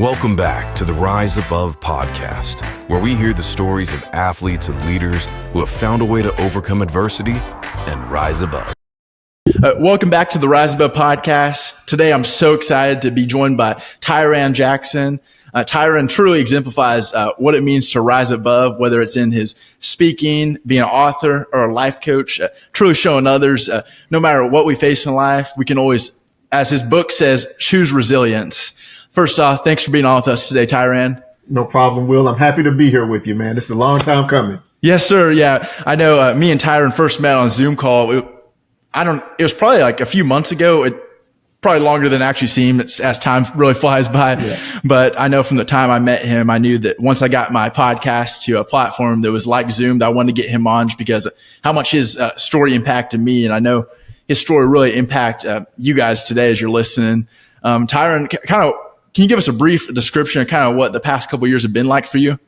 Welcome back to the Rise Above podcast, where we hear the stories of athletes and leaders who have found a way to overcome adversity and rise above. Welcome back to the Rise Above podcast. Today, I'm so excited to be joined by Tiran Jackson. Tiran truly exemplifies what it means to rise above, whether it's in his speaking, being an author, or a life coach, truly showing others, no matter what we face in life, we can always, as his book says, choose resilience. First off, thanks for being on with us today, Tiran. No problem, Will. I'm happy to be here with you, man. This is a long time coming. Yes, sir. Yeah, I know. Me and Tiran first met on a Zoom call. It was probably like a few months ago. Probably longer than it actually seemed as time really flies by. Yeah. But I know from the time I met him, I knew that once I got my podcast to a platform that was like Zoom, that I wanted to get him on just because of how much his story impacted me. And I know his story really impact you guys today as you're listening. Tiran, can you give us a brief description of kind of what the past couple of years have been like for you?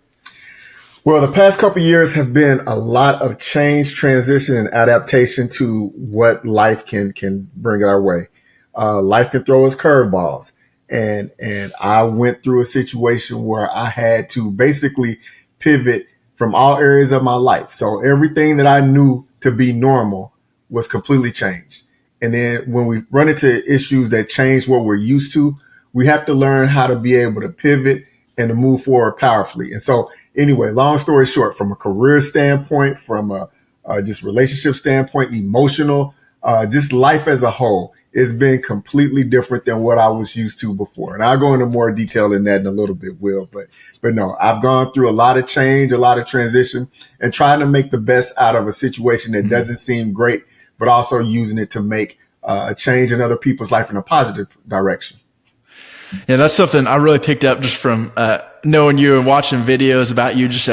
Well, the past couple of years have been a lot of change, transition, and adaptation to what life can bring our way. Life can throw us curveballs. And I went through a situation where I had to basically pivot from all areas of my life. So everything that I knew to be normal was completely changed. And then when we run into issues that change what we're used to, we have to learn how to be able to pivot and to move forward powerfully. And so anyway, long story short, from a career standpoint, from a just relationship standpoint, emotional, just life as a whole, it's been completely different than what I was used to before. And I'll go into more detail in that in a little bit, Will. But no, I've gone through a lot of change, a lot of transition, and trying to make the best out of a situation that doesn't seem great, but also using it to make a change in other people's life in a positive direction. Yeah, that's something I really picked up just from knowing you and watching videos about you, just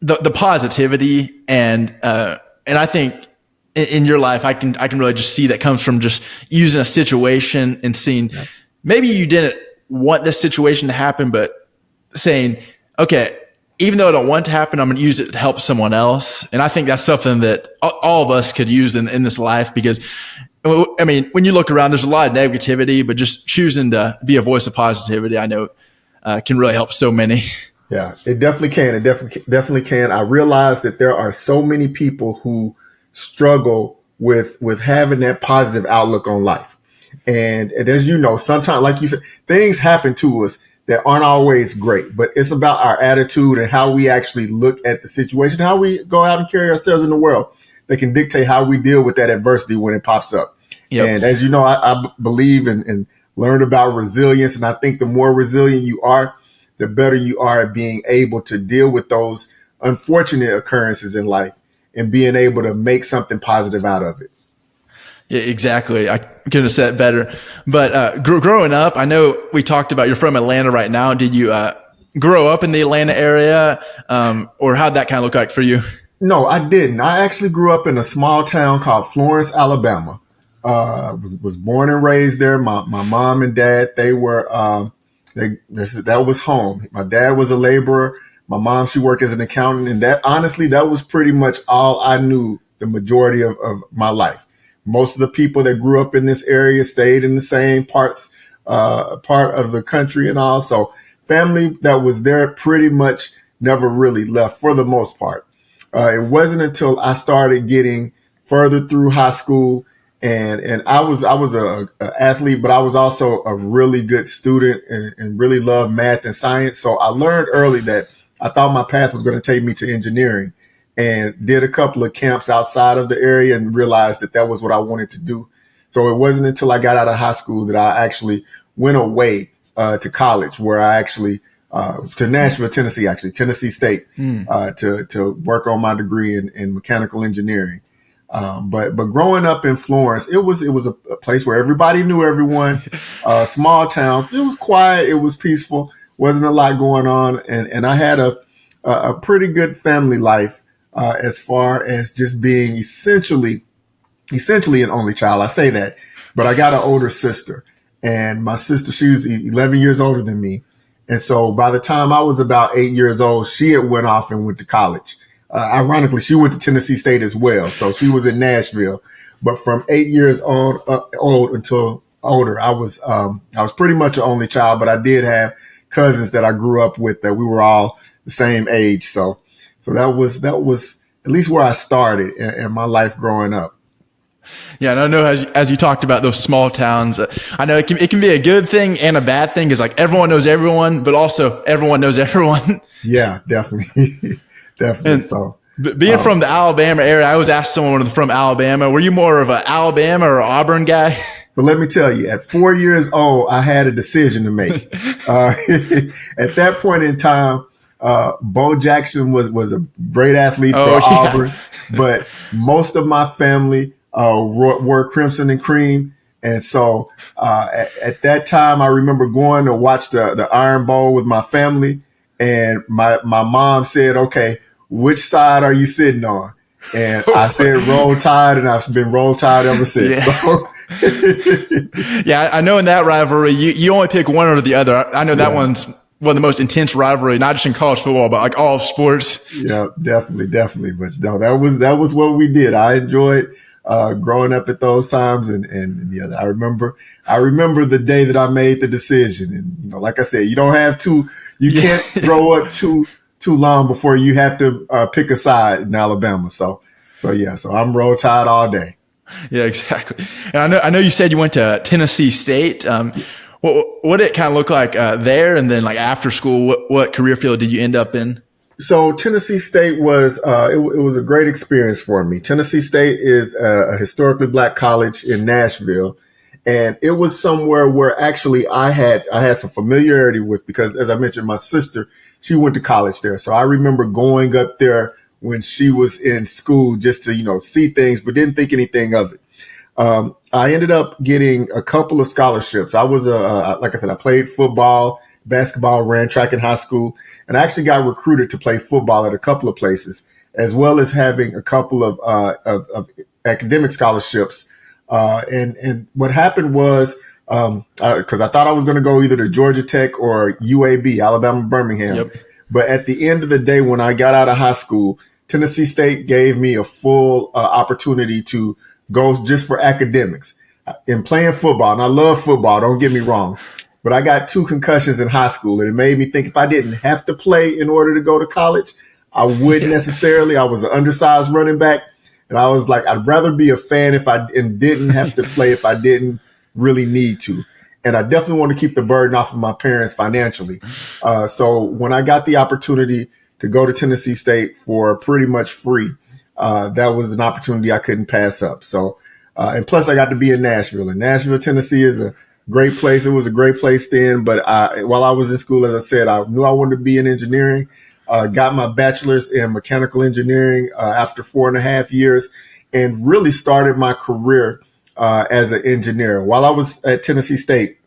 the positivity and I think in your life, I can really just see that comes from just using a situation and seeing maybe you didn't want this situation to happen, but saying, okay, even though I don't want it to happen, I'm going to use it to help someone else. And I think that's something that all of us could use in this life because, I mean, when you look around, there's a lot of negativity, but just choosing to be a voice of positivity, I know can really help so many. Yeah, it definitely can. It definitely can. I realize that there are so many people who struggle with having that positive outlook on life. And as you know, sometimes, like you said, things happen to us that aren't always great, but it's about our attitude and how we actually look at the situation, how we go out and carry ourselves in the world. They can dictate how we deal with that adversity when it pops up. Yep. And as you know, I believe and learned about resilience. And I think the more resilient you are, the better you are at being able to deal with those unfortunate occurrences in life and being able to make something positive out of it. Yeah, exactly. I couldn't have said it better. But growing up, I know we talked about you're from Atlanta right now. Did you grow up in the Atlanta area or how'd that kind of look like for you? No, I didn't. I actually grew up in a small town called Florence, Alabama. Was born and raised there. My mom and dad, they were that was home. My dad was a laborer. My mom, she worked as an accountant, and that was pretty much all I knew the majority of my life. Most of the people that grew up in this area stayed in the same part of the country and all. So family that was there pretty much never really left for the most part. It wasn't until I started getting further through high school and I was a athlete, but I was also a really good student and really loved math and science. So I learned early that I thought my path was going to take me to engineering and did a couple of camps outside of the area and realized that was what I wanted to do. So it wasn't until I got out of high school that I actually went away to college where I actually to Nashville, Tennessee, Tennessee State, to work on my degree in mechanical engineering. But growing up in Florence, it was a place where everybody knew everyone, small town. It was quiet. It was peaceful. Wasn't a lot going on. And I had a pretty good family life, as far as just being essentially an only child. I say that, but I got an older sister, and my sister, she was 11 years older than me. And so by the time I was about 8 years old, she had went off and went to college. Ironically, she went to Tennessee State as well. So she was in Nashville. But from 8 years old until older. I was pretty much an only child, but I did have cousins that I grew up with that we were all the same age. So that was at least where I started in my life growing up. Yeah, and I know as you talked about those small towns, I know it can be a good thing and a bad thing. Is like everyone knows everyone, but also everyone knows everyone. Yeah, definitely, definitely. And So being from the Alabama area, I always ask someone from Alabama, were you more of an Alabama or Auburn guy? so let me tell you, at 4 years old, I had a decision to make. At that point in time, Bo Jackson was a great athlete for Auburn, but most of my family wore crimson and cream. And so at that time, I remember going to watch the Iron Bowl with my family. And my mom said, okay, which side are you sitting on? And I said, Roll Tide, and I've been Roll Tide ever since. Yeah. So Yeah, I know in that rivalry, you only pick one or the other. I know that one's one of the most intense rivalry, not just in college football, but like all of sports. Yeah, definitely. But no, that was what we did. I enjoyed growing up at those times, and yeah, I remember the day that I made the decision. And like I said, you can't grow up too long before you have to pick a side in Alabama. So I'm Roll Tide all day. Yeah, exactly. And I know you said you went to Tennessee State. What did it kind of look like there? And then like after school, what career field did you end up in? So Tennessee State was it was a great experience for me. Tennessee State is a historically black college in Nashville, and it was somewhere where actually I had some familiarity with, because as I mentioned, my sister, she went to college there. So I remember going up there when she was in school just to see things, but didn't think anything of it. I ended up getting a couple of scholarships. I was like I said, I played football, basketball, ran track in high school, and I actually got recruited to play football at a couple of places, as well as having a couple of academic scholarships. And what happened was, because I thought I was going to go either to Georgia Tech or UAB, Alabama Birmingham. Yep. But at the end of the day, when I got out of high school, Tennessee State gave me a full opportunity to go just for academics in playing football. And I love football, don't get me wrong, but I got 2 concussions in high school, and it made me think if I didn't have to play in order to go to college, I wouldn't necessarily. I was an undersized running back, and I was like, I'd rather be a fan and didn't have to play if I didn't really need to. And I definitely want to keep the burden off of my parents financially. So when I got the opportunity to go to Tennessee State for pretty much free, that was an opportunity I couldn't pass up. So, and plus I got to be in Nashville, and Nashville, Tennessee is a great place. It was a great place then, but while I was in school, as I said, I knew I wanted to be in engineering, got my bachelor's in mechanical engineering, after 4.5 years, and really started my career, as an engineer. While I was at Tennessee State,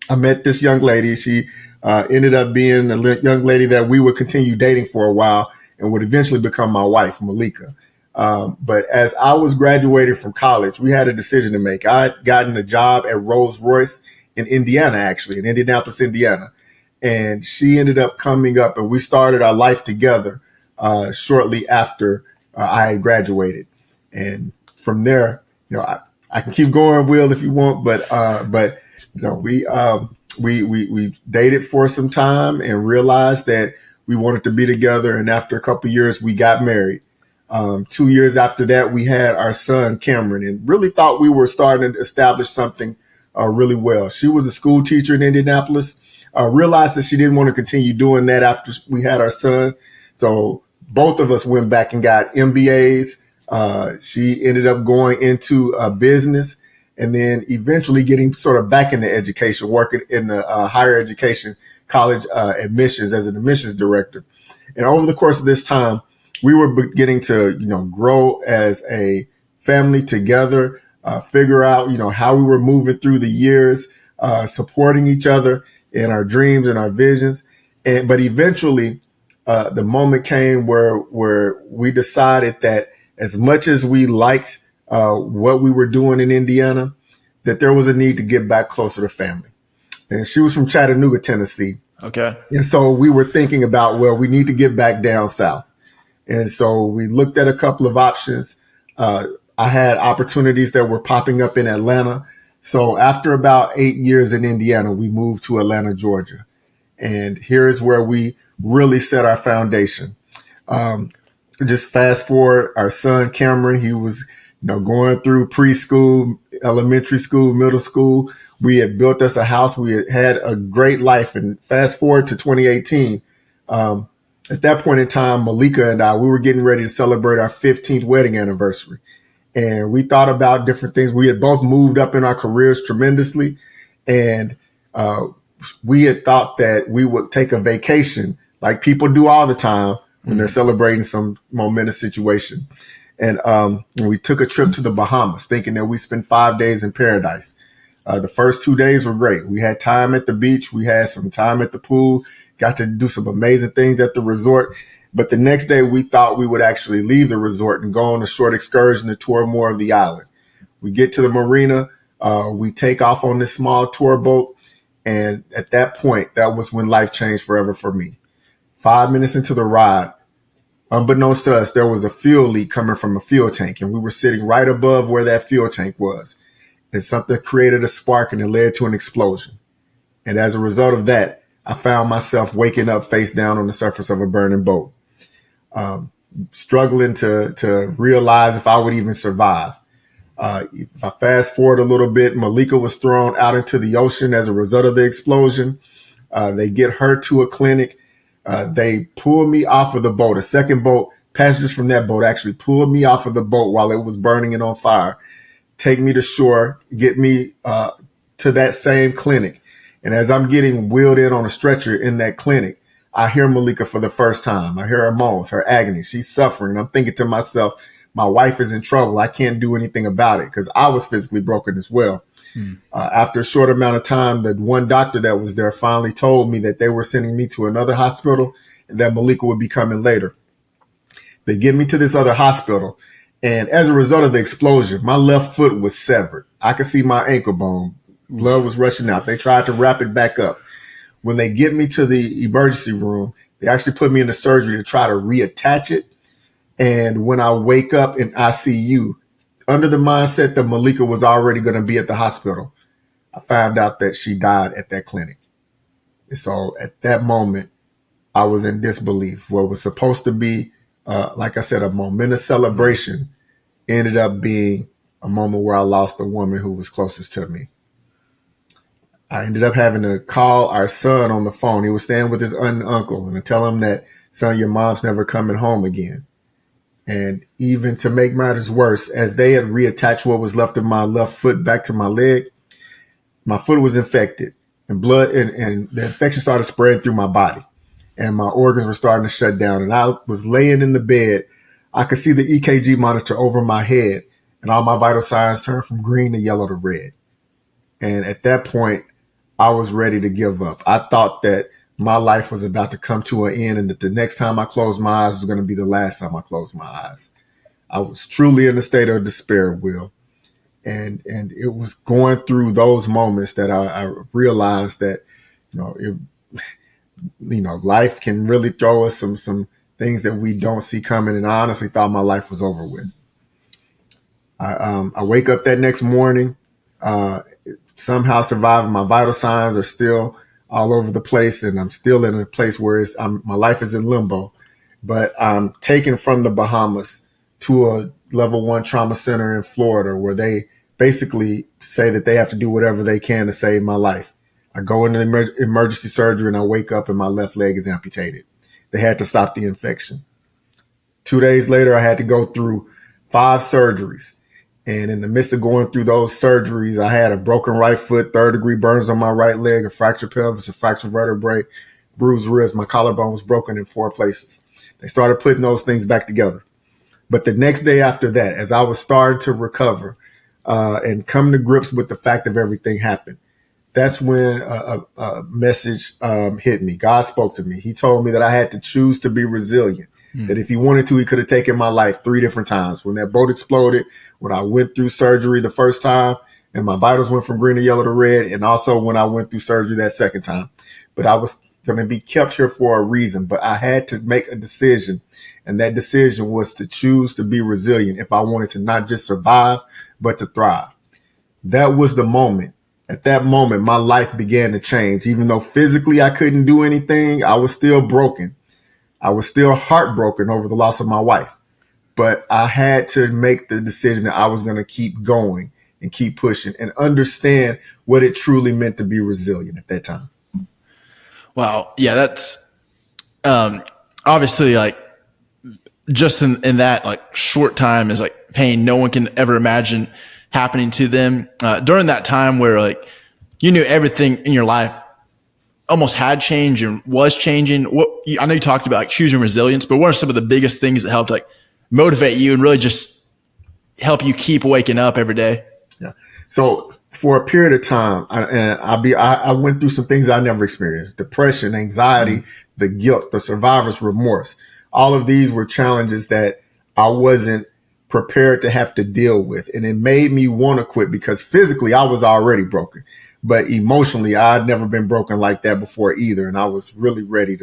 I met this young lady. She, ended up being a young lady that we would continue dating for a while and would eventually become my wife, Malika. But as I was graduating from college, we had a decision to make. I had gotten a job at Rolls-Royce in Indiana, actually, in Indianapolis, Indiana. And she ended up coming up, and we started our life together shortly after I had graduated. And from there, I can keep going, Will, if you want, but we dated for some time and realized that we wanted to be together. And after a couple of years, we got married. 2 years after that, we had our son, Cameron, and really thought we were starting to establish something really well. She was a school teacher in Indianapolis, realized that she didn't want to continue doing that after we had our son. So both of us went back and got MBAs. She ended up going into business, and then eventually getting sort of back into education, working in the higher education college admissions as an admissions director. And over the course of this time, we were beginning to, grow as a family together, figure out, how we were moving through the years, supporting each other in our dreams and our visions. But eventually, the moment came where we decided that as much as we liked what we were doing in Indiana, that there was a need to get back closer to family. And she was from Chattanooga, Tennessee. Okay. And so we were thinking about, well, we need to get back down south. And so we looked at a couple of options. I had opportunities that were popping up in Atlanta. So after about 8 years in Indiana, we moved to Atlanta, Georgia. And here is where we really set our foundation. Just fast forward, our son Cameron, he was, going through preschool, elementary school, middle school. We had built us a house. We had a great life. And fast forward to 2018. At that point in time, Malika and I, we were getting ready to celebrate our 15th wedding anniversary. And we thought about different things. We had both moved up in our careers tremendously. And we had thought that we would take a vacation like people do all the time when they're celebrating some momentous situation. And we took a trip to the Bahamas, thinking that we spent 5 days in paradise. The first 2 days were great. We had time at the beach. We had some time at the pool, got to do some amazing things at the resort. But the next day we thought we would actually leave the resort and go on a short excursion to tour more of the island. We get to the marina. We take off on this small tour boat. And at that point, that was when life changed forever for me. 5 minutes into the ride, unbeknownst to us, there was a fuel leak coming from a fuel tank. And we were sitting right above where that fuel tank was. And something created a spark and it led to an explosion. And as a result of that, I found myself waking up face down on the surface of a burning boat, struggling to realize if I would even survive. If I fast forward a little bit, Malika was thrown out into the ocean as a result of the explosion. They get her to a clinic. They pulled me off of the boat. A second boat, passengers from that boat actually pulled me off of the boat while it was burning and on fire, take me to shore, get me to that same clinic. And as I'm getting wheeled in on a stretcher in that clinic, I hear Malika for the first time. I hear her moans, her agony. She's suffering. I'm thinking to myself, my wife is in trouble. I can't do anything about it because I was physically broken as well. After a short amount of time, the one doctor that was there finally told me that they were sending me to another hospital and that Malika would be coming later. They get me to this other hospital. And as a result of the explosion, my left foot was severed. I could see my ankle bone. Blood was rushing out. They tried to wrap it back up. When they get me to the emergency room, they actually put me into surgery to try to reattach it. And when I wake up in ICU, under the mindset that Malika was already going to be at the hospital, I found out that she died at that clinic. And so at that moment, I was in disbelief. What was supposed to be, like I said, a momentous celebration ended up being a moment where I lost the woman who was closest to me. I ended up having to call our son on the phone. He was staying with his uncle and I tell him that, son, your mom's never coming home again. And even to make matters worse, as they had reattached what was left of my left foot back to my leg, my foot was infected and blood and the infection started spreading through my body and my organs were starting to shut down. And I was laying in the bed. I could see the EKG monitor over my head and all my vital signs turned from green to yellow to red. And at that point, I was ready to give up. I thought that my life was about to come to an end and that the next time I closed my eyes was going to be the last time I closed my eyes. I was truly in a state of despair, Will. And it was going through those moments that I realized that, life can really throw us some things that we don't see coming. And I honestly thought my life was over with. I wake up that next morning, somehow surviving. My vital signs are still all over the place, and I'm still in a place where my life is in limbo. But I'm taken from the Bahamas to a level 1 trauma center in Florida, where they basically say that they have to do whatever they can to save my life. I go into emergency surgery, and I wake up, and my left leg is amputated. They had to stop the infection. 2 days later, I had to go through 5 surgeries. And in the midst of going through those surgeries, I had a broken right foot, 3rd-degree burns on my right leg, a fractured pelvis, a fractured vertebrae, bruised ribs. My collarbone was broken in 4 places. They started putting those things back together. But the next day after that, as I was starting to recover and come to grips with the fact of everything happened, that's when a message hit me. God spoke to me. He told me that I had to choose to be resilient. That if he wanted to, he could have taken my life 3 different times. When that boat exploded, when I went through surgery the first time, and my vitals went from green to yellow to red, and also when I went through surgery that second time. But I was going to be kept here for a reason. But I had to make a decision, and that decision was to choose to be resilient if I wanted to not just survive, but to thrive. that was the moment. At that moment, my life began to change. Even though physically I couldn't do anything, I was still broken. I was still heartbroken over the loss of my wife. But I had to make the decision that I was going to keep going and keep pushing and understand what it truly meant to be resilient at that time. Wow. Yeah, that's obviously like just in that like short time is like pain no one can ever imagine happening to them. During that time where like you knew everything in your life almost had changed and was changing. I know you talked about like choosing resilience, but what are some of the biggest things that helped like motivate you and really just help you keep waking up every day? Yeah. So for a period of time, I went through some things I never experienced: depression, anxiety, the guilt, the survivor's remorse. All of these were challenges that I wasn't prepared to have to deal with. And it made me want to quit because physically I was already broken, but emotionally I had never been broken like that before either. And I was really ready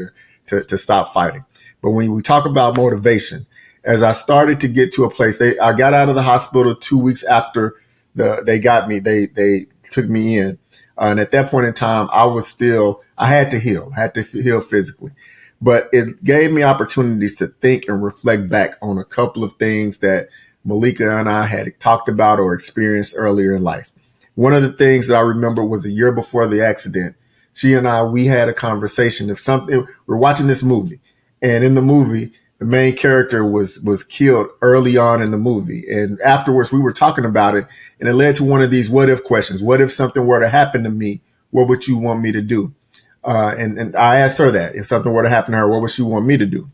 to stop fighting. But when we talk about motivation, as I started to get to a place, I got out of the hospital 2 weeks after they got me, they took me in. And at that point in time, I had to heal. I had to heal physically. But it gave me opportunities to think and reflect back on a couple of things that Malika and I had talked about or experienced earlier in life. One of the things that I remember was a year before the accident. She and we had a conversation of something. We're watching this movie, and in the movie, the main character was killed early on in the movie. And afterwards, we were talking about it, and it led to one of these what if questions. What if something were to happen to me? What would you want me to do? And I asked her that if something were to happen to her, what would she want me to do?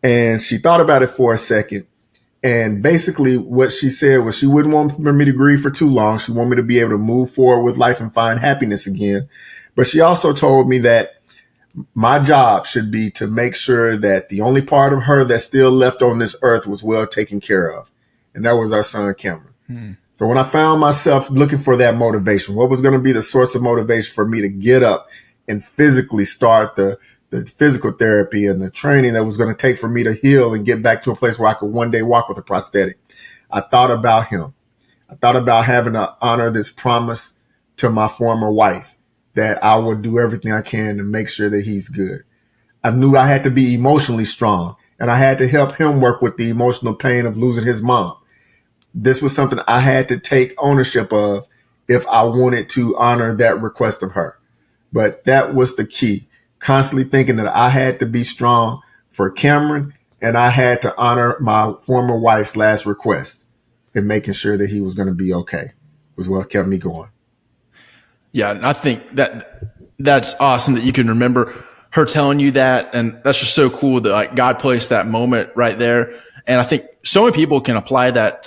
And she thought about it for a second. And basically what she said was she wouldn't want for me to grieve for too long. She wanted me to be able to move forward with life and find happiness again. But she also told me that my job should be to make sure that the only part of her that's still left on this earth was well taken care of. And that was our son, Cameron. So when I found myself looking for that motivation, what was going to be the source of motivation for me to get up and physically start the physical therapy and the training that was going to take for me to heal and get back to a place where I could one day walk with a prosthetic, I thought about him. I thought about having to honor this promise to my former wife that I would do everything I can to make sure that he's good. I knew I had to be emotionally strong, and I had to help him work with the emotional pain of losing his mom. This was something I had to take ownership of if I wanted to honor that request of her. But that was the key. Constantly thinking that I had to be strong for Cameron and I had to honor my former wife's last request and making sure that he was going to be okay was what kept me going. Yeah. And I think that's awesome that you can remember her telling you that. And that's just so cool that like God placed that moment right there. And I think so many people can apply that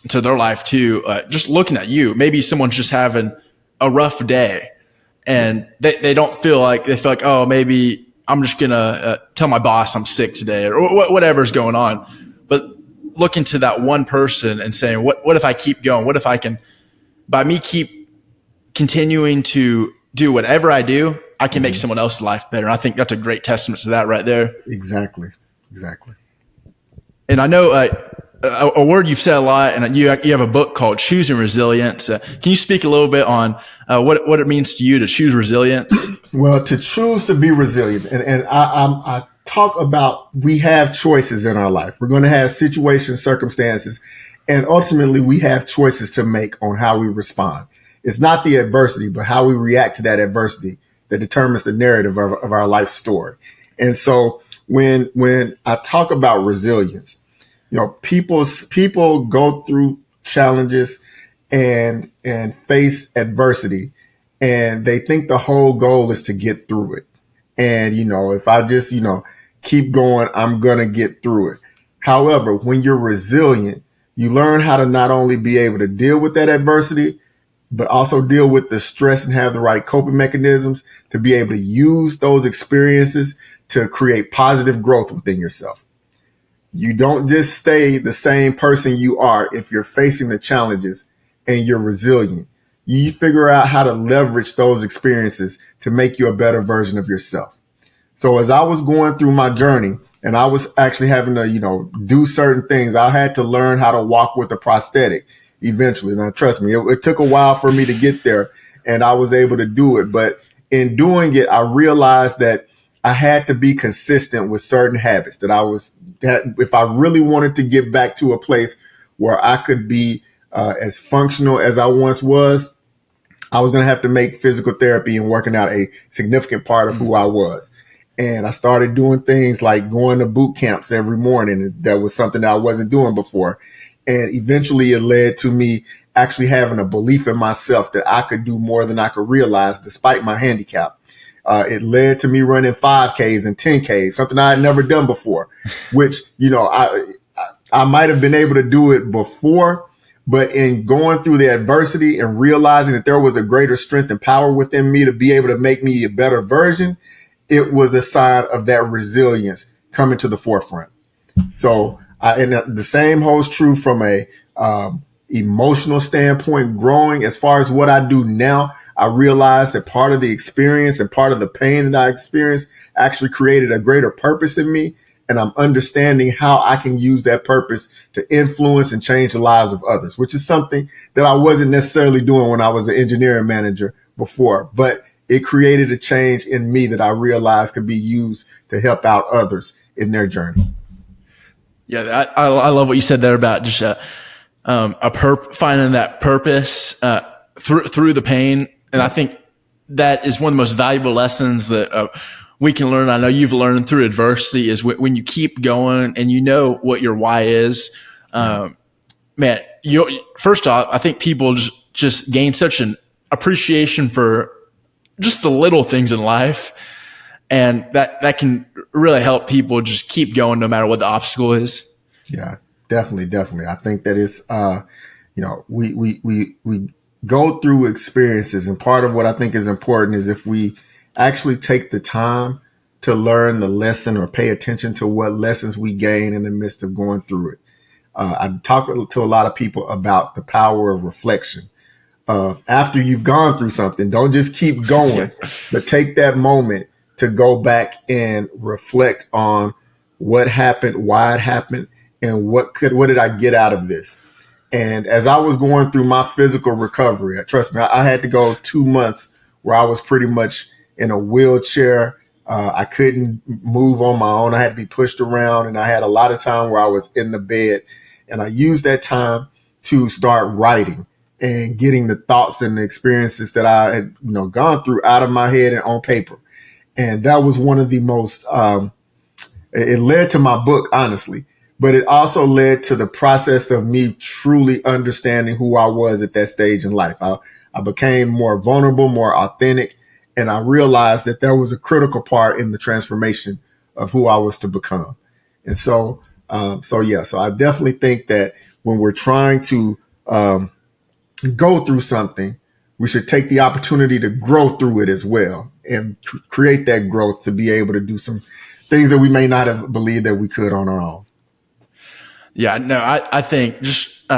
to their life too. Just looking at you, maybe someone's just having a rough day and they don't feel like, they feel like, oh, maybe I'm just going to tell my boss I'm sick today or whatever's going on. But looking to that one person and saying, what if I keep going? What if I can, by me keep continuing to do whatever I do, I can make someone else's life better. And I think that's a great testament to that right there. Exactly. And I know a word you've said a lot, and you have a book called Choosing Resilience. Can you speak a little bit on what it means to you to choose resilience? Well, to choose to be resilient, and I talk about we have choices in our life. We're going to have situations, circumstances, and ultimately we have choices to make on how we respond. It's not the adversity, but how we react to that adversity that determines the narrative of our life story. And so when I talk about resilience, you know, people go through challenges and face adversity, and they think the whole goal is to get through it. And, you know, if I just, keep going, I'm going to get through it. However, when you're resilient, you learn how to not only be able to deal with that adversity, but also deal with the stress and have the right coping mechanisms to be able to use those experiences to create positive growth within yourself. You don't just stay the same person you are if you're facing the challenges and you're resilient. You figure out how to leverage those experiences to make you a better version of yourself. So as I was going through my journey and I was actually having to, do certain things, I had to learn how to walk with a prosthetic. eventually. Now, trust me, it took a while for me to get there, and I was able to do it. But in doing it, I realized that I had to be consistent with certain habits that if I really wanted to get back to a place where I could be as functional as I once was, I was going to have to make physical therapy and working out a significant part of who I was. And I started doing things like going to boot camps every morning. That was something that I wasn't doing before. And eventually it led to me actually having a belief in myself that I could do more than I could realize despite my handicap. It led to me running 5Ks and 10Ks, something I had never done before, which, I might have been able to do it before, but in going through the adversity and realizing that there was a greater strength and power within me to be able to make me a better version, it was a sign of that resilience coming to the forefront. So, and the same holds true from a emotional standpoint, growing. As far as what I do now, I realized that part of the experience and part of the pain that I experienced actually created a greater purpose in me. And I'm understanding how I can use that purpose to influence and change the lives of others, which is something that I wasn't necessarily doing when I was an engineering manager before. But it created a change in me that I realized could be used to help out others in their journey. Yeah, I love what you said there about just finding that purpose through the pain, and I think that is one of the most valuable lessons that we can learn. I know you've learned through adversity is when you keep going and you know what your why is. Man, first off, I think people just gain such an appreciation for just the little things in life, and that can really help people just keep going no matter what the obstacle is. Yeah, definitely. I think that it's, we go through experiences, and part of what I think is important is if we actually take the time to learn the lesson or pay attention to what lessons we gain in the midst of going through it. I talk to a lot of people about the power of reflection. After you've gone through something, don't just keep going, but take that moment to go back and reflect on what happened, why it happened, and what did I get out of this? And as I was going through my physical recovery, trust me, I had to go 2 months where I was pretty much in a wheelchair. I couldn't move on my own. I had to be pushed around, and I had a lot of time where I was in the bed, and I used that time to start writing and getting the thoughts and the experiences that I had, gone through out of my head and on paper. And that was one of the most, it led to my book, honestly, but it also led to the process of me truly understanding who I was at that stage in life. I became more vulnerable, more authentic, and I realized that there was a critical part in the transformation of who I was to become. And so I definitely think that when we're trying to go through something, we should take the opportunity to grow through it as well and create that growth to be able to do some things that we may not have believed that we could on our own. Yeah, no, I think just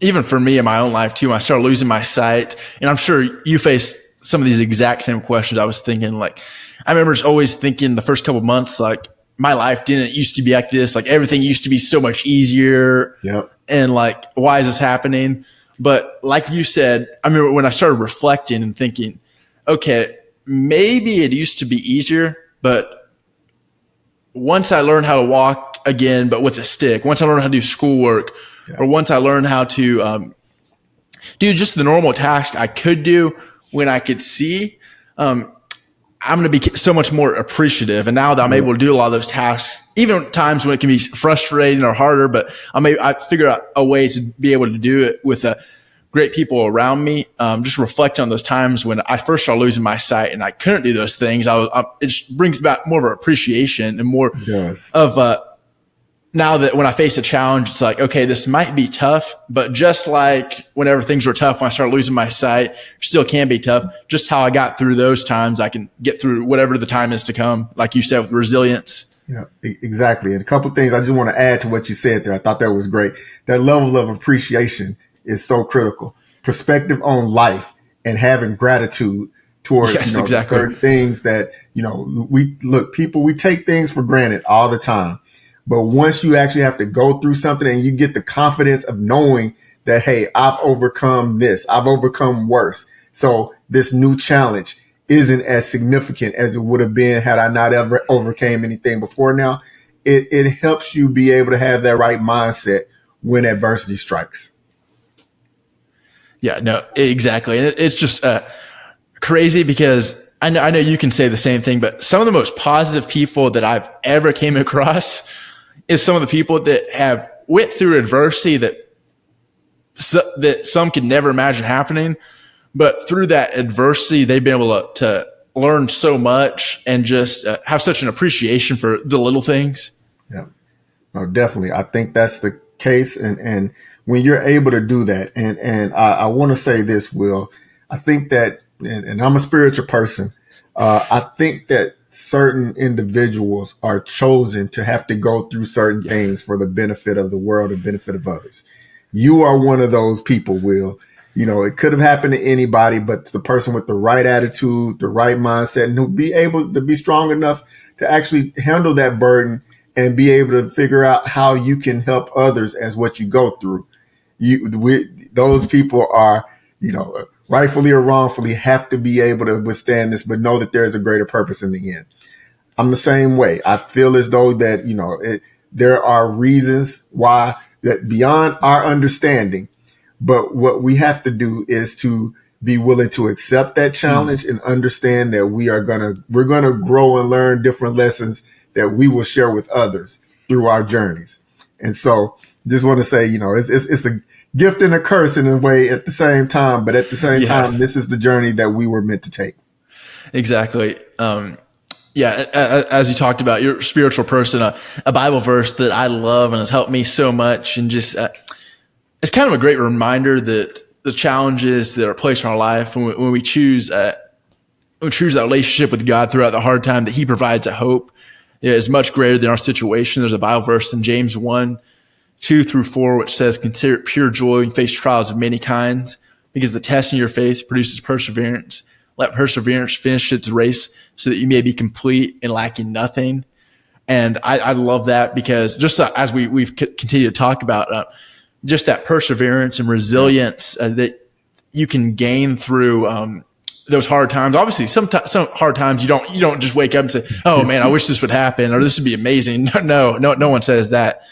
even for me in my own life too, when I started losing my sight, and I'm sure you face some of these exact same questions. I was thinking, like, I remember just always thinking the first couple of months, like, my life didn't used to be like this. Like, everything used to be so much easier. Yep. And like, why is this happening? But like you said, I remember when I started reflecting and thinking, okay, maybe it used to be easier, but once I learned how to walk again, but with a stick, once I learned how to do schoolwork, or once I learned how to do just the normal task I could do when I could see, I'm going to be so much more appreciative. And now that I'm able to do a lot of those tasks, even at times when it can be frustrating or harder, but I figure out a way to be able to do it with great people around me. Just reflect on those times when I first started losing my sight and I couldn't do those things. It just brings back more of an appreciation and more of now that when I face a challenge, it's like, okay, this might be tough, but just like whenever things were tough, when I started losing my sight, still can be tough. Just how I got through those times, I can get through whatever the time is to come, like you said, with resilience. Yeah, exactly. And a couple of things I just want to add to what you said there. I thought that was great. That level of appreciation is so critical. Perspective on life and having gratitude towards certain things that, we take things for granted all the time. But once you actually have to go through something and you get the confidence of knowing that, hey, I've overcome this, I've overcome worse. So this new challenge isn't as significant as it would have been had I not ever overcame anything before now. It helps you be able to have that right mindset when adversity strikes. Yeah, no, exactly. And it's just crazy because I know you can say the same thing, but some of the most positive people that I've ever came across is some of the people that have went through adversity that some could never imagine happening. But through that adversity, they've been able to learn so much and just have such an appreciation for the little things. Yeah, no, definitely. I think that's the case. And when you're able to do that, and I want to say this, Will, I think that, and I'm a spiritual person, I think that certain individuals are chosen to have to go through certain things for the benefit of the world and benefit of others. You are one of those people, Will. You know, it could have happened to anybody, but the person with the right attitude, the right mindset, and who be able to be strong enough to actually handle that burden and be able to figure out how you can help others as what you go through. Those people are, you know, rightfully or wrongfully have to be able to withstand this, but know that there is a greater purpose in the end. I'm the same way. I feel as though that, you know, there are reasons why that beyond our understanding, but what we have to do is to be willing to accept that challenge and understand that we're going to grow and learn different lessons that we will share with others through our journeys. And so just want to say, you know, it's a gift and a curse in a way at the same time, but at the same time, this is the journey that we were meant to take. Exactly. As you talked about, you're a spiritual person, a Bible verse that I love and has helped me so much. And just, it's kind of a great reminder that the challenges that are placed in our life when we choose that relationship with God throughout the hard time, that he provides a hope is much greater than our situation. There's a Bible verse in James 1:2-4, which says, "Consider it pure joy when you face trials of many kinds, because the testing of your faith produces perseverance. Let perseverance finish its race so that you may be complete and lacking nothing." And I love that, because just as we've continued to talk about, just that perseverance and resilience that you can gain through those hard times. Obviously, some hard times you don't just wake up and say, "Oh man, I wish this would happen," or "This would be amazing." No one says that.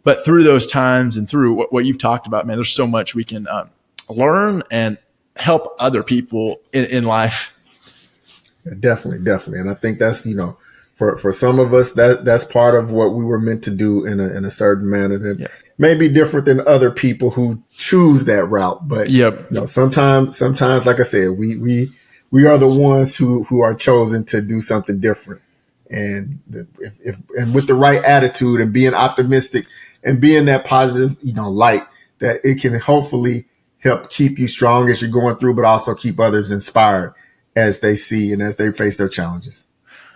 But through those times and through what you've talked about, man, there's so much we can learn and help other people in life. Yeah, definitely. And I think that's, you know, for some of us, that's part of what we were meant to do in a certain manner that may be different than other people who choose that route. But you know, sometimes, like I said, we are the ones who are chosen to do something different. And and with the right attitude and being optimistic and being that positive, you know, light, that it can hopefully help keep you strong as you're going through, but also keep others inspired as they see and as they face their challenges.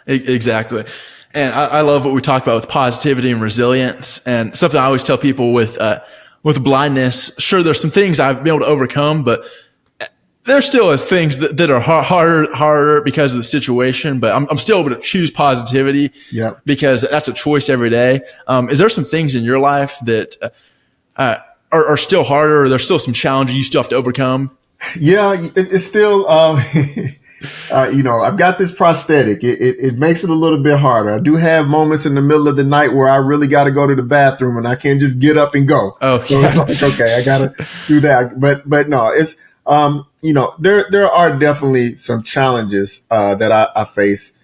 Exactly. And I love what we talked about with positivity and resilience, and something I always tell people with blindness. Sure, there's some things I've been able to overcome, but there still is things that are harder because of the situation, but I'm still able to choose positivity because that's a choice every day. Is there some things in your life that are still harder, or there's still some challenges you still have to overcome? Yeah, it's still, you know, I've got this prosthetic. It makes it a little bit harder. I do have moments in the middle of the night where I really got to go to the bathroom and I can't just get up and go. Oh, so it's like, okay, I got to do that. But no, it's, you know, there are definitely some challenges that I face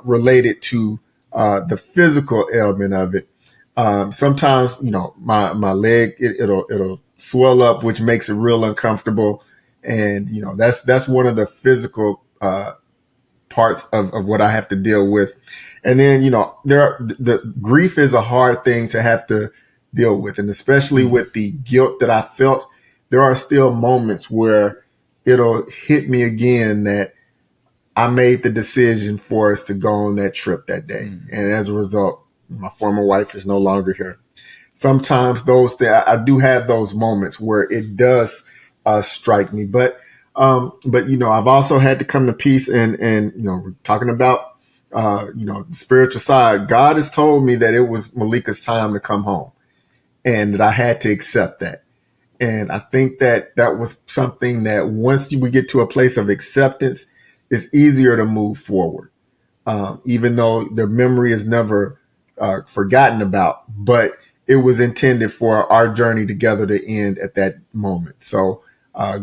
related to the physical element of it. Sometimes, you know, my leg, it'll swell up, which makes it real uncomfortable. And, you know, that's one of the physical parts of what I have to deal with. And then, you know, the grief is a hard thing to have to deal with. And especially with the guilt that I felt, there are still moments where it'll hit me again that I made the decision for us to go on that trip that day. And as a result, my former wife is no longer here. Sometimes I do have those moments where it does strike me, but you know, I've also had to come to peace and, you know, we're talking about the spiritual side, God has told me that it was Malika's time to come home and that I had to accept that. And I think that that was something that once we get to a place of acceptance, it's easier to move forward. Even though the memory is never forgotten about, but it was intended for our journey together to end at that moment. So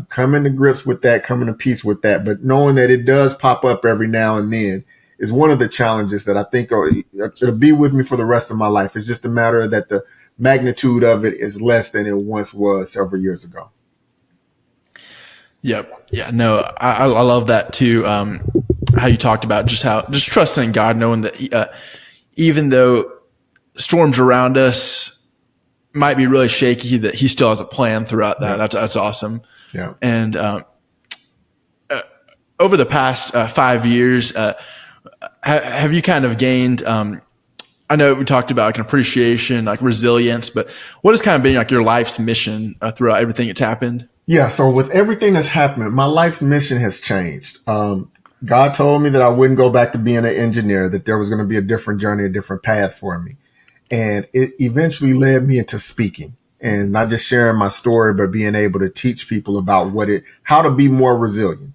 coming to grips with that, coming to peace with that, but knowing that it does pop up every now and then is one of the challenges that I think it'll be with me for the rest of my life. It's just a matter that the magnitude of it is less than it once was several years ago. Yep. Yeah. No, I love that too. How you talked about just trusting God, knowing that even though storms around us might be really shaky, that He still has a plan throughout that. Yeah. That's awesome. Yeah. And over the past 5 years, have you kind of gained? I know we talked about like an appreciation, like resilience, but what has kind of been like your life's mission throughout everything that's happened? Yeah. So with everything that's happened, my life's mission has changed. God told me that I wouldn't go back to being an engineer, that there was going to be a different journey, a different path for me. And it eventually led me into speaking and not just sharing my story, but being able to teach people about how to be more resilient.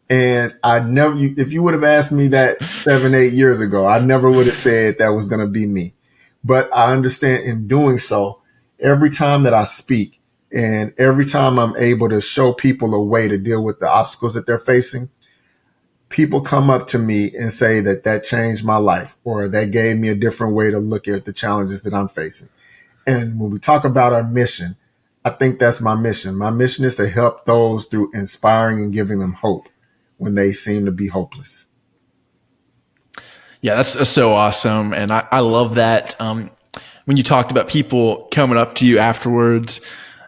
And if you would have asked me that 7, 8 years ago, I never would have said that was going to be me. But I understand in doing so, every time that I speak and every time I'm able to show people a way to deal with the obstacles that they're facing, people come up to me and say that changed my life or that gave me a different way to look at the challenges that I'm facing. And when we talk about our mission, I think that's my mission. My mission is to help those through inspiring and giving them hope when they seem to be hopeless. Yeah, that's so awesome. And I love that. When you talked about people coming up to you afterwards,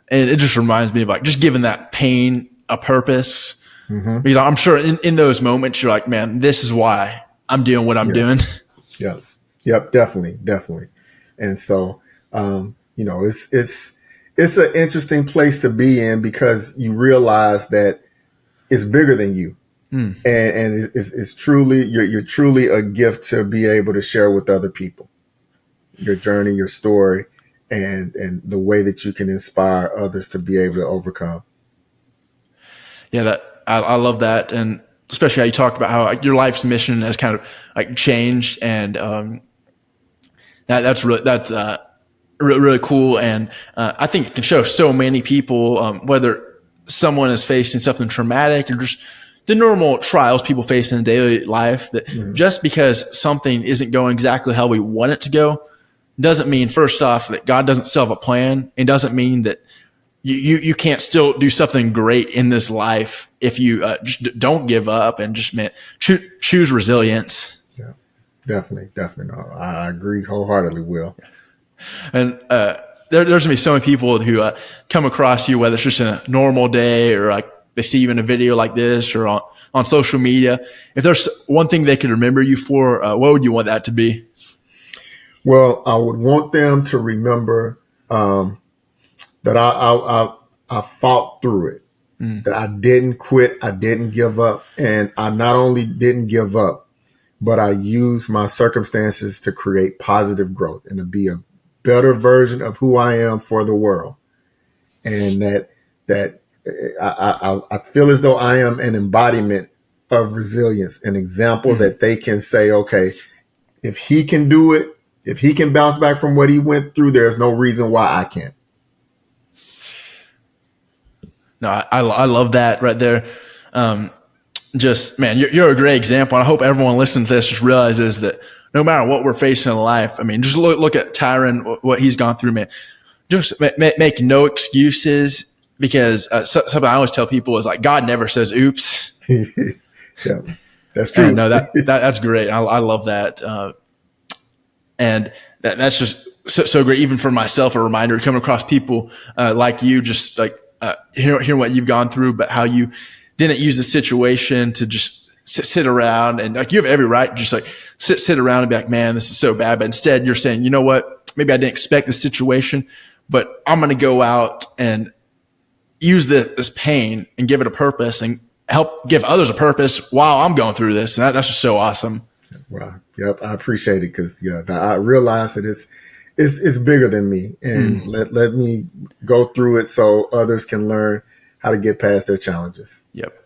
and it just reminds me of like just giving that pain a purpose. Mm-hmm. Because I'm sure in those moments, you're like, man, this is why I'm doing what I'm doing. Yeah. Yep. Definitely. And so, it's an interesting place to be in because you realize that it's bigger than you. And it's truly, you're truly a gift to be able to share with other people, your journey, your story, and the way that you can inspire others to be able to overcome. Yeah, I love that. And especially how you talked about how like, your life's mission has kind of like changed. And that's really cool. And I think it can show so many people, whether someone is facing something traumatic or just the normal trials people face in daily life, that just because something isn't going exactly how we want it to go doesn't mean, first off, that God doesn't still have a plan. It doesn't mean that you can't still do something great in this life if you just don't give up and just choose resilience. Yeah, definitely. No, I agree wholeheartedly, Will. And there's going to be so many people who come across you, whether it's just in a normal day or like they see you in a video like this or on social media. If there's one thing they could remember you for, what would you want that to be? Well, I would want them to remember that I fought through it, that I didn't quit, I didn't give up. And I not only didn't give up, but I used my circumstances to create positive growth and to be a better version of who I am for the world. And that I feel as though I am an embodiment of resilience, an example that they can say, okay, if he can do it, if he can bounce back from what he went through, there's no reason why I can't. No, I love that right there. Just, man, you're a great example. And I hope everyone listening to this just realizes that no matter what we're facing in life, I mean, just look at Tiran, what he's gone through, man. Just make no excuses, because something I always tell people is like, God never says oops. Yeah, that's true. No, that's great. I love that. And that's just so great, even for myself, a reminder coming across people like you, just like hear what you've gone through, but how you didn't use the situation to just sit around and like you have every right to just like sit around and be like, man, this is so bad. But instead you're saying, you know what, maybe I didn't expect this situation, but I'm going to go out and use this pain and give it a purpose and help give others a purpose while I'm going through this. And that's just so awesome. Well, yep, I appreciate it because I realize that it's bigger than me, and let me go through it so others can learn how to get past their challenges. Yep.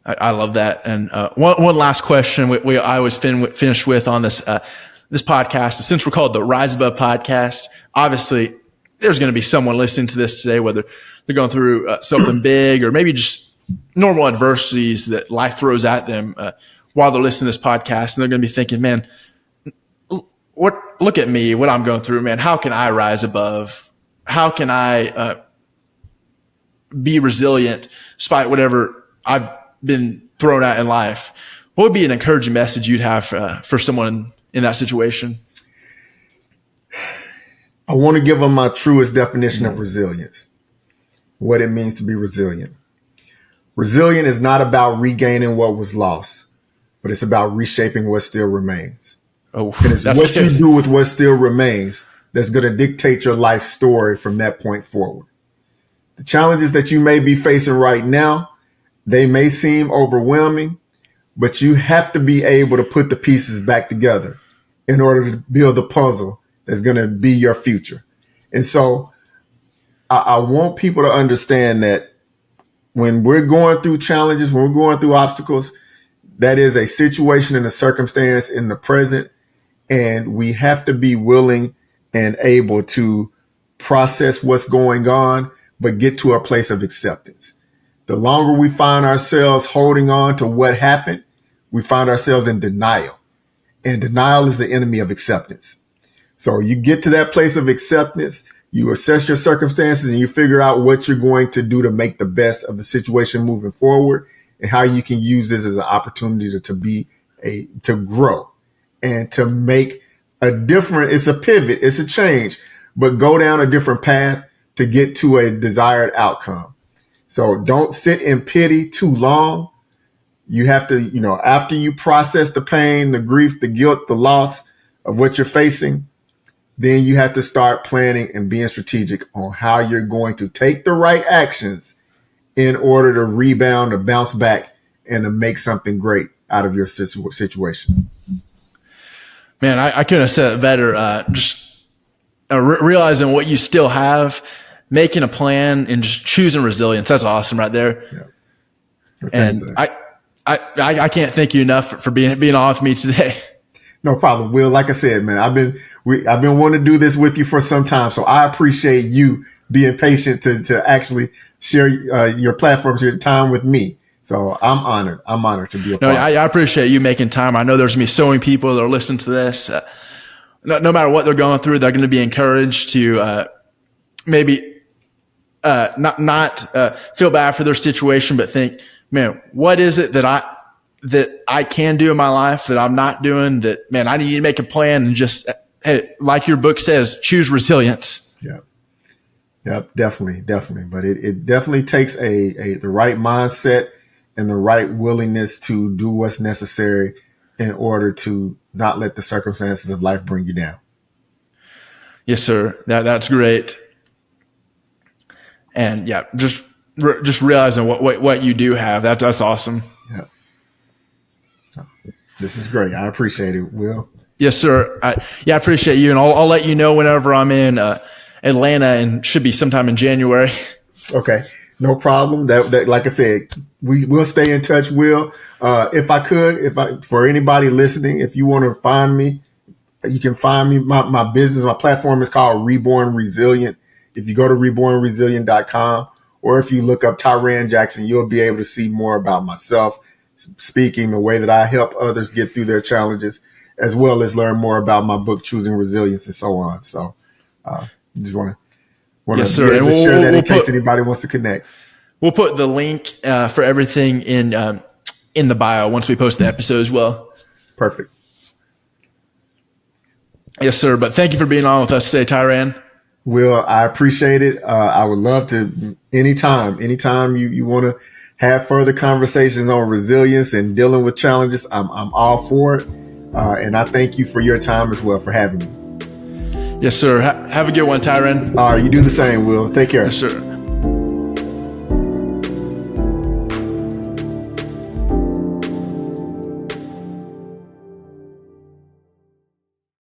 I love that. And one last question I always finish with on this this podcast. Since we're called the Rise Above Podcast, obviously there's going to be someone listening to this today, whether they're going through something big or maybe just normal adversities that life throws at them while they're listening to this podcast, and they're going to be thinking, "Man, look at me, what I'm going through, man. How can I rise above? How can I be resilient despite whatever I've been thrown at in life?" What would be an encouraging message you'd have for someone in that situation? I want to give them my truest definition of resilience, what it means to be resilient. Resilient is not about regaining what was lost, but it's about reshaping what still remains. Oh, and it's what you do with what still remains that's going to dictate your life story from that point forward. The challenges that you may be facing right now, they may seem overwhelming, but you have to be able to put the pieces back together in order to build the puzzle that's going to be your future. And so I want people to understand that when we're going through challenges, when we're going through obstacles, that is a situation and a circumstance in the present. And we have to be willing and able to process what's going on, but get to a place of acceptance. The longer we find ourselves holding on to what happened, we find ourselves in denial. And denial is the enemy of acceptance. So you get to that place of acceptance, you assess your circumstances, and you figure out what you're going to do to make the best of the situation moving forward, and how you can use this as an opportunity to grow and to make it's a pivot, it's a change, but go down a different path to get to a desired outcome. So don't sit in pity too long. You have to, after you process the pain, the grief, the guilt, the loss of what you're facing, then you have to start planning and being strategic on how you're going to take the right actions in order to rebound or bounce back and to make something great out of your situation. Man, I couldn't have said it better. Just realizing what you still have, making a plan, and just choosing resilience. That's awesome right there. Yeah. And I can't thank you enough for being on with me today. No problem, Will. Like I said, man, I've been wanting to do this with you for some time, so I appreciate you being patient to actually share your platforms, your time with me. So I'm honored. I'm honored to be a part. I appreciate you making time. I know there's going to be so many people that are listening to this. No matter what they're going through, they're going to be encouraged to maybe not feel bad for their situation, but think, man, what is it that I can do in my life that I'm not doing? That, man, I need to make a plan and just, hey, like your book says, choose resilience. Yep, definitely. But it definitely takes the right mindset and the right willingness to do what's necessary in order to not let the circumstances of life bring you down. Yes, sir. That's great. And yeah, just realizing what you do have. That's awesome. Yeah. So, this is great. I appreciate it, Will. Yes, sir. I appreciate you. And I'll let you know whenever I'm in Atlanta, and should be sometime in January. Okay. No problem. That like I said, we'll stay in touch, Will. For anybody listening, if you want to find me, you can find me. My business, my platform is called Reborn Resilient. If you go to rebornresilient.com, or if you look up Tiran Jackson, you'll be able to see more about myself, speaking, the way that I help others get through their challenges, as well as learn more about my book, Choosing Resilience, and so on. So, just want to yes, sir. And share that in case anybody wants to connect. We'll put the link for everything in the bio once we post the episode as well. Perfect. Yes, sir. But thank you for being on with us today, Tiran. Will, I appreciate it. I would love to anytime you want to have further conversations on resilience and dealing with challenges. I'm all for it. And I thank you for your time as well, for having me. Yes, sir. Have a good one, Tiran. All right. You do the same, Will. Take care. Yes, sir.